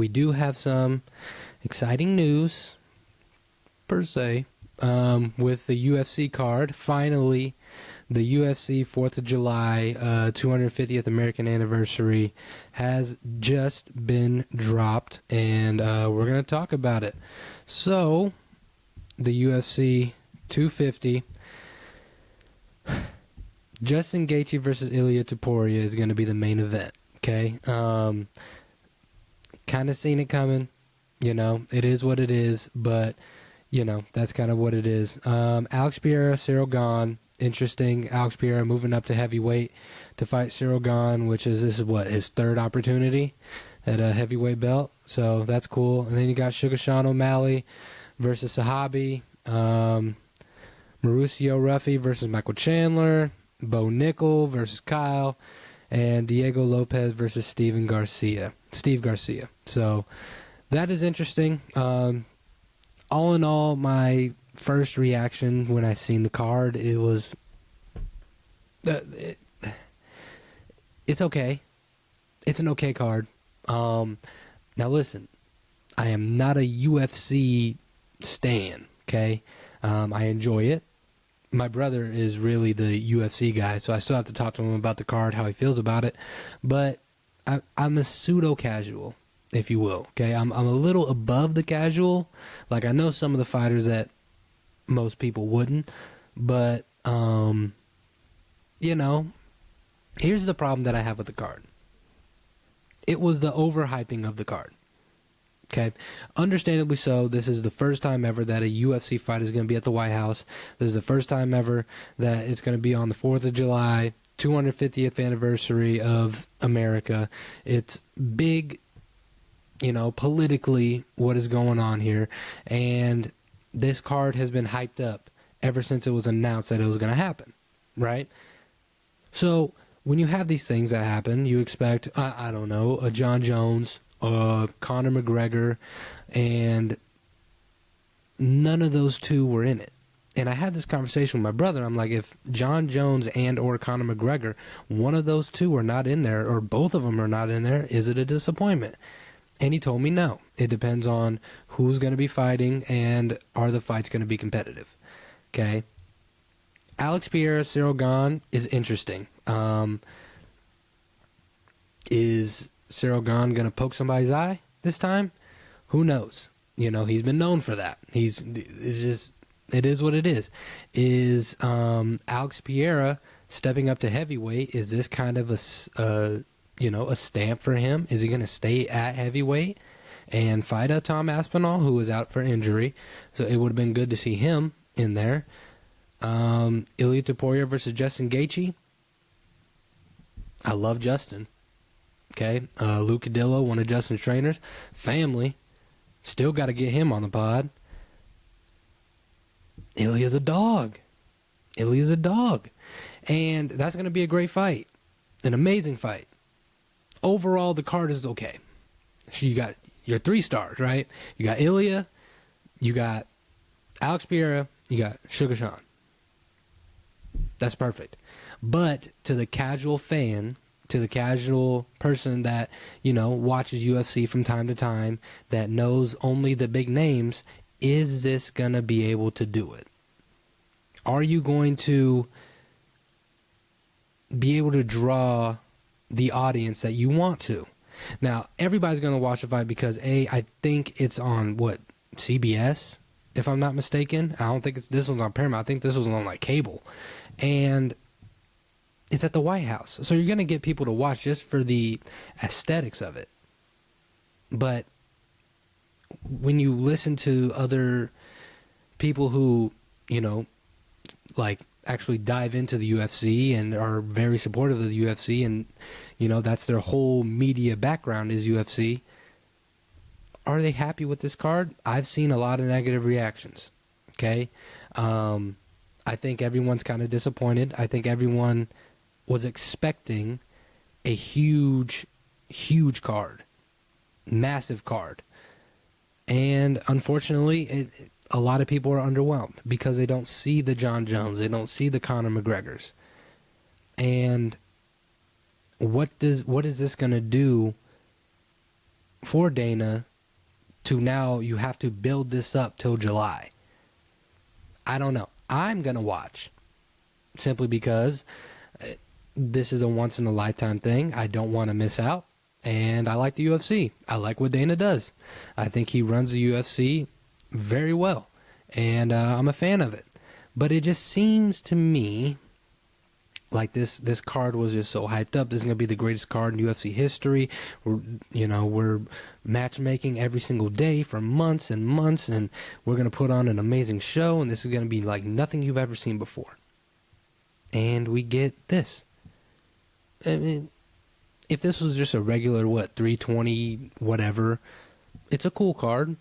we do have some exciting news, per se, with the UFC card. Finally, the UFC 4th of July 250th American Anniversary has just been dropped, and we're going to talk about it. So, the UFC 250, Justin Gaethje versus Ilia Topuria is going to be the main event, okay? Kind of seen it coming, it is what it is, but, that's kind of what it is. Alex Pereira, Cyril Gane. Interesting. Alex Pereira moving up to heavyweight to fight Cyril Gane, which is his third opportunity at a heavyweight belt. So that's cool. And then you got Sugar Sean O'Malley versus Sahabi, Mauricio Ruffy versus Michael Chandler, Bo Nickel versus Kyle, and Diego Lopez versus Steve Garcia. So that is interesting. All in all, my first reaction when I seen the card, it was it's okay. It's an okay card. Now listen, I am not a UFC stan, okay? I enjoy it. My brother is really the UFC guy, so I still have to talk to him about the card, how he feels about it. But I'm a pseudo-casual, if you will, okay? I'm a little above the casual. Like, I know some of the fighters that most people wouldn't, but here's the problem that I have with the card. It was the overhyping of the card. Okay, understandably so. This is the first time ever that a UFC fight is going to be at the White House. This is the first time ever that it's going to be on the 4th of July, 250th anniversary of America. It's big, politically what is going on here, and this card has been hyped up ever since it was announced that it was going to happen, right? So when you have these things that happen, you expect, I don't know, a John Jones, Conor McGregor, and none of those two were in it. And I had this conversation with my brother. I'm like, if John Jones and or Conor McGregor, one of those two are not in there, or both of them are not in there, is it a disappointment? And he told me no. It depends on who's going to be fighting and are the fights going to be competitive. Okay? Alex Pereira, Cyril Gane is interesting. Is Cyril Gane going to poke somebody's eye this time? Who knows? He's been known for that. It is what it is. Is Alex Pereira stepping up to heavyweight? Is this kind of a stamp for him? Is he going to stay at heavyweight and fight a Tom Aspinall, who was out for injury? So it would have been good to see him in there. Ilia Topuria versus Justin Gaethje. I love Justin. Okay, Luke Cadillo, one of Justin's trainers. Family. Still got to get him on the pod. Ilia's a dog. And that's going to be a great fight. An amazing fight. Overall, the card is okay. So you got your 3 stars, right? You got Ilia, you got Alex Pereira, you got Sugar Sean. That's perfect. But to the casual fan, to the casual person that, watches UFC from time to time, that knows only the big names, is this going to be able to do it? Are you going to be able to draw the audience that you want to? Now, everybody's going to watch the fight because, I think it's on, CBS, if I'm not mistaken. I don't think this one's on Paramount. I think this was on, cable. And it's at the White House. So you're going to get people to watch just for the aesthetics of it. But when you listen to other people who, actually dive into the UFC and are very supportive of the UFC, and, that's their whole media background is UFC, are they happy with this card? I've seen a lot of negative reactions. Okay? I think everyone's kind of disappointed. I think everyone was expecting a huge card. Massive card. And unfortunately, a lot of people are underwhelmed because they don't see the John Jones. They don't see the Conor McGregors. And what is this going to do for Dana to now you have to build this up till July. I don't know. I'm going to watch simply because this is a once in a lifetime thing. I don't want to miss out. And I like the UFC. I like what Dana does. I think he runs the UFC very well. And I'm a fan of it. But it just seems to me like this card was just so hyped up. This is going to be the greatest card in UFC history. We're matchmaking every single day for months and months, and we're going to put on an amazing show, and this is going to be like nothing you've ever seen before. And we get this. I mean, if this was just a regular, 320, whatever, it's a cool card,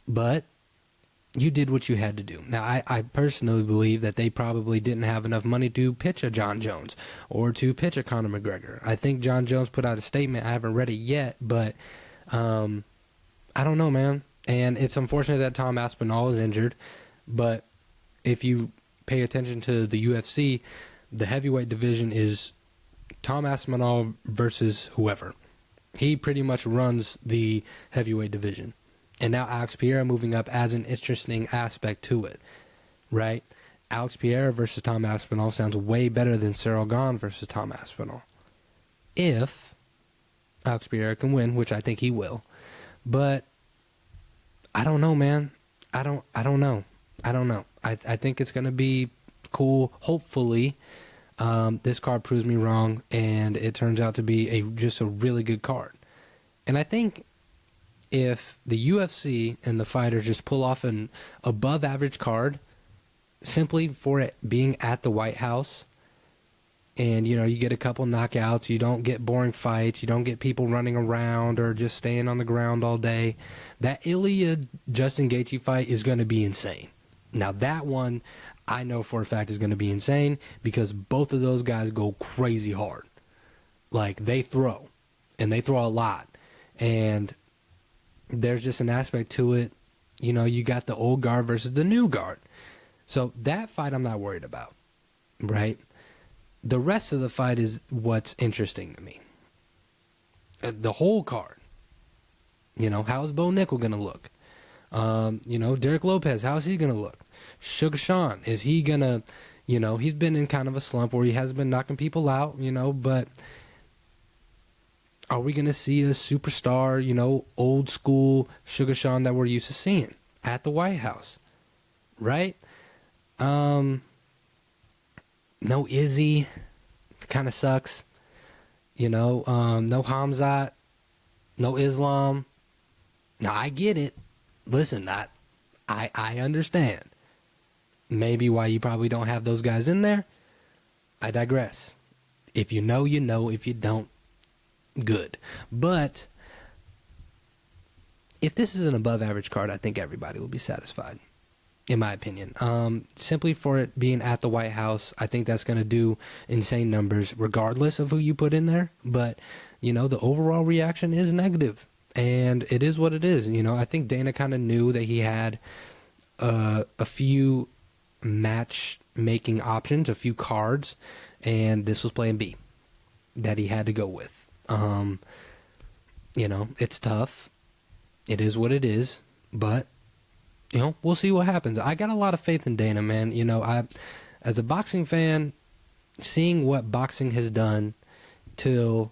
but you did what you had to do. Now, I personally believe that they probably didn't have enough money to pitch a John Jones or to pitch a Conor McGregor. I think John Jones put out a statement. I haven't read it yet, but I don't know, man. And it's unfortunate that Tom Aspinall is injured, but if you pay attention to the UFC, the heavyweight division is Tom Aspinall versus whoever. He pretty much runs the heavyweight division. And now Alex Pereira moving up adds an interesting aspect to it, right? Alex Pereira versus Tom Aspinall sounds way better than Cyril Gane versus Tom Aspinall. If Alex Pereira can win, which I think he will. But I don't know, man. I don't know. I think it's going to be cool. Hopefully, this card proves me wrong, and it turns out to be just a really good card. And I think if the UFC and the fighters just pull off an above average card simply for it being at the White House, and you get a couple knockouts, you don't get boring fights, you don't get people running around or just staying on the ground all day, that Ilya Justin Gaethje fight is going to be insane. Now that one I know for a fact is going to be insane because both of those guys go crazy hard. Like, they throw, and they throw a lot, and there's just an aspect to it. You got the old guard versus the new guard. So that fight I'm not worried about, right? The rest of the fight is what's interesting to me. The whole card. How's Bo Nickel going to look? Derek Lopez, how's he going to look? Sugar Sean, is he going to, he's been in kind of a slump where he hasn't been knocking people out, but are we going to see a superstar, old school Sugar Sean that we're used to seeing at the White House, right? No Izzy, kind of sucks, no Hamzat, no Islam. Now, I get it. Listen, I understand maybe why you probably don't have those guys in there. I digress. If you know, you know. If you don't, good. But if this is an above average card, I think everybody will be satisfied, in my opinion. Simply for it being at the White House, I think that's going to do insane numbers regardless of who you put in there. But, the overall reaction is negative. And it is what it is. I think Dana kind of knew that he had a few match-making options, a few cards, and this was plan B that he had to go with. It's tough. It is what it is, but we'll see what happens. I got a lot of faith in Dana, man. As a boxing fan, seeing what boxing has done till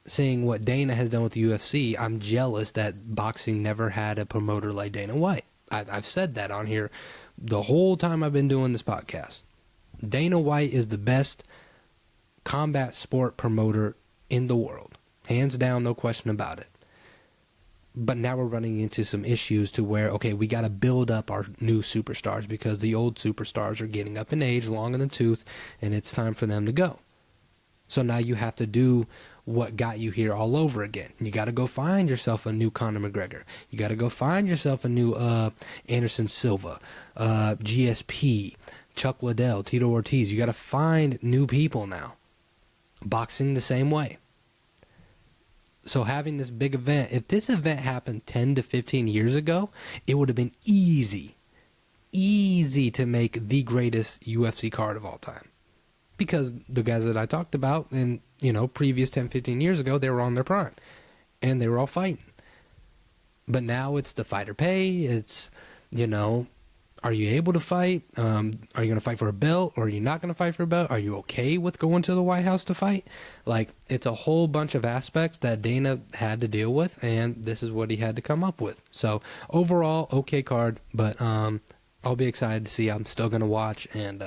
seeing what Dana has done with the UFC, I'm jealous that boxing never had a promoter like Dana White. I've said that on here the whole time I've been doing this podcast. Dana White is the best combat sport promoter in the world. Hands down, no question about it. But now we're running into some issues to where, okay, we got to build up our new superstars because the old superstars are getting up in age, long in the tooth, and it's time for them to go. So now you have to do what got you here all over again. You got to go find yourself a new Conor McGregor. You got to go find yourself a new Anderson Silva, GSP, Chuck Liddell, Tito Ortiz. You got to find new people now. Boxing the same way. So having this big event, if this event happened 10 to 15 years ago, it would have been easy to make the greatest UFC card of all time. because the guys that I talked about in, previous 10, 15 years ago, they were on their prime and they were all fighting. But now it's the fighter pay. It's, are you able to fight? Are you going to fight for a belt, or are you not going to fight for a belt? Are you okay with going to the White House to fight? Like, it's a whole bunch of aspects that Dana had to deal with, and this is what he had to come up with. So overall, okay card, but I'll be excited to see. I'm still going to watch, and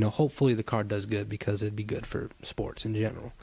hopefully the card does good, because it'd be good for sports in general.